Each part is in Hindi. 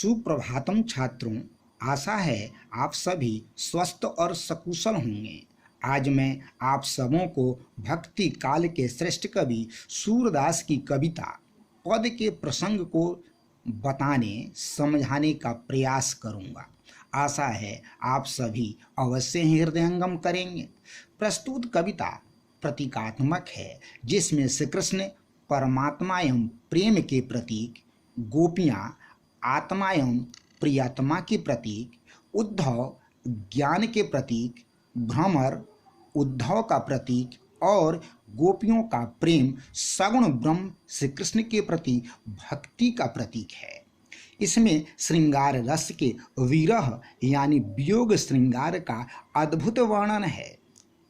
सुप्रभातम छात्रों, आशा है आप सभी स्वस्थ और सकुशल होंगे। आज मैं आप सबों को भक्ति काल के श्रेष्ठ कवि सूरदास की कविता पद के प्रसंग को बताने समझाने का प्रयास करूंगा। आशा है आप सभी अवश्य ही हृदयंगम करेंगे। प्रस्तुत कविता प्रतीकात्मक है, जिसमें श्री कृष्ण परमात्मा एवं प्रेम के प्रतीक, गोपियाँ आत्मा एवं प्रियतमा के प्रतीक, उद्धव ज्ञान के प्रतीक, भ्रमर उद्धव का प्रतीक और गोपियों का प्रेम सगुण ब्रह्म श्री कृष्ण के प्रति भक्ति का प्रतीक है। इसमें श्रृंगार रस के विरह यानी वियोग श्रृंगार का अद्भुत वर्णन है।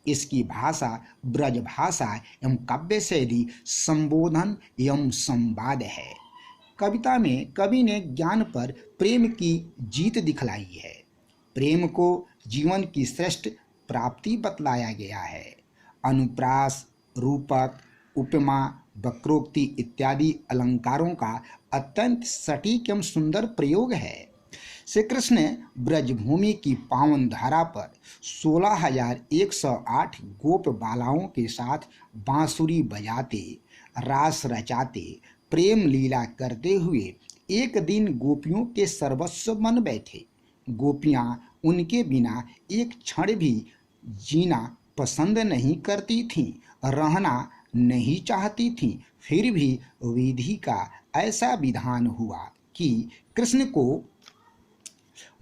इसकी भाषा ब्रज भाषा एवं काव्य शैली संबोधन एवं संवाद है। कविता में कवि ने ज्ञान पर प्रेम की जीत दिखलाई है। प्रेम को जीवन की श्रेष्ठ प्राप्ति बतलाया गया है। अनुप्रास, रूपक, उपमा, वक्रोक्ति इत्यादि अलंकारों का अत्यंत सटीक एवं सुंदर प्रयोग है। श्री कृष्ण ब्रजभूमि की पावन धारा पर 16,108 गोप बालाओं के साथ बांसुरी बजाते, रास रचाते, प्रेम लीला करते हुए एक दिन गोपियों के सर्वस्व बन बैठे। गोपियाँ उनके बिना एक क्षण भी जीना पसंद नहीं करती थीं, रहना नहीं चाहती थीं। फिर भी विधि का ऐसा विधान हुआ कि कृष्ण को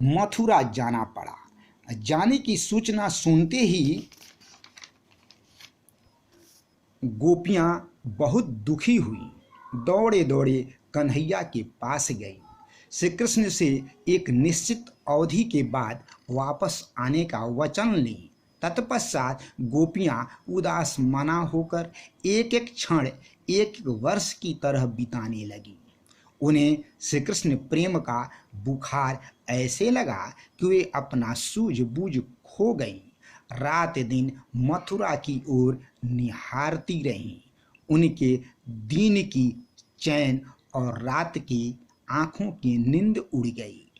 मथुरा जाना पड़ा। जाने की सूचना सुनते ही गोपियाँ बहुत दुखी हुई, दौड़े दौड़े कन्हैया के पास गई। श्री कृष्ण से एक निश्चित अवधि के बाद वापस आने का वचन ली। तत्पश्चात गोपियाँ उदास मना होकर एक एक क्षण एक वर्ष की तरह बिताने लगी। उन्हें श्री कृष्ण प्रेम का बुखार ऐसे लगा कि वे अपना सूझबूझ खो गईं। रात दिन मथुरा की ओर निहारती रहीं। उनके दिन की चैन और रात की आंखों की नींद उड़ गई।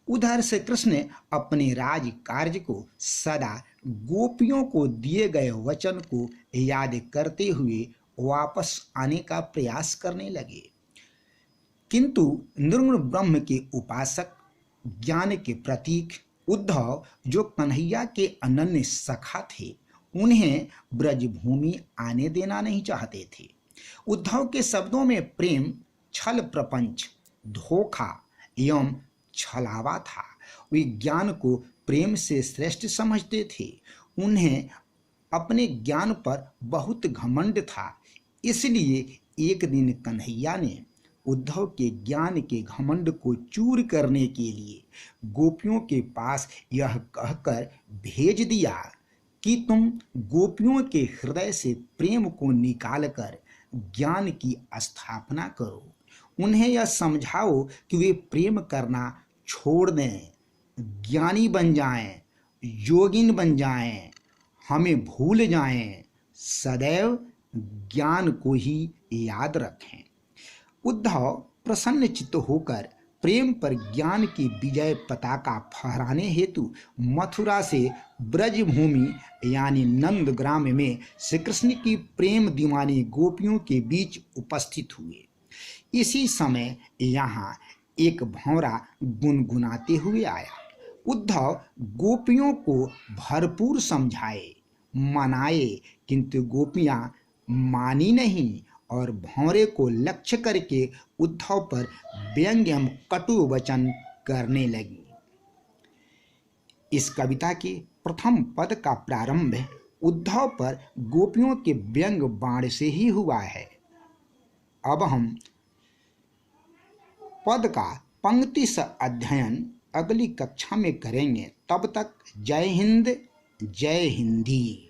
उधर से कृष्ण अपने राज कार्य को सदा गोपियों को दिए गए वचन को याद करते हुए वापस आने का प्रयास करने लगे। किंतु निर्गुण ब्रह्म के उपासक, ज्ञान के प्रतीक उद्धव, जो कन्हैया के अनन्य सखा थे, उन्हें ब्रजभूमि आने देना नहीं चाहते थे। उद्धव के शब्दों में प्रेम छल प्रपंच, धोखा एवं छलावा था। वे ज्ञान को प्रेम से श्रेष्ठ समझते थे। उन्हें अपने ज्ञान पर बहुत घमंड था। इसलिए एक दिन कन्हैया ने उद्धव के ज्ञान के घमंड को चूर करने के लिए गोपियों के पास यह कहकर भेज दिया कि तुम गोपियों के हृदय से प्रेम को निकालकर ज्ञान की स्थापना करो। उन्हें यह समझाओ कि वे प्रेम करना छोड़ दें, ज्ञानी बन जाएं, योगिन बन जाएं, हमें भूल जाएं, सदैव ज्ञान को ही याद रखें। उद्धव प्रसन्न चित्त होकर प्रेम पर ज्ञान की विजय पताका फहराने हेतु मथुरा से ब्रजभूमि यानी नंदग्राम में श्री कृष्ण की प्रेम दीवानी गोपियों के बीच उपस्थित हुए। इसी समय यहाँ एक भंवरा गुनगुनाते हुए आया। उद्धव गोपियों को भरपूर समझाए, मनाए, किंतु गोपियाँ मानी नहीं और भंवरे को लक्ष्य करके उद्धव पर व्यंग्य एवं कटु वचन करने लगी। इस कविता के प्रथम पद का प्रारंभ उद्धव पर गोपियों के व्यंग बाण से ही हुआ है। अब हम पद का पंक्ति से अध्ययन अगली कक्षा में करेंगे। तब तक जय हिंद, जय हिंदी।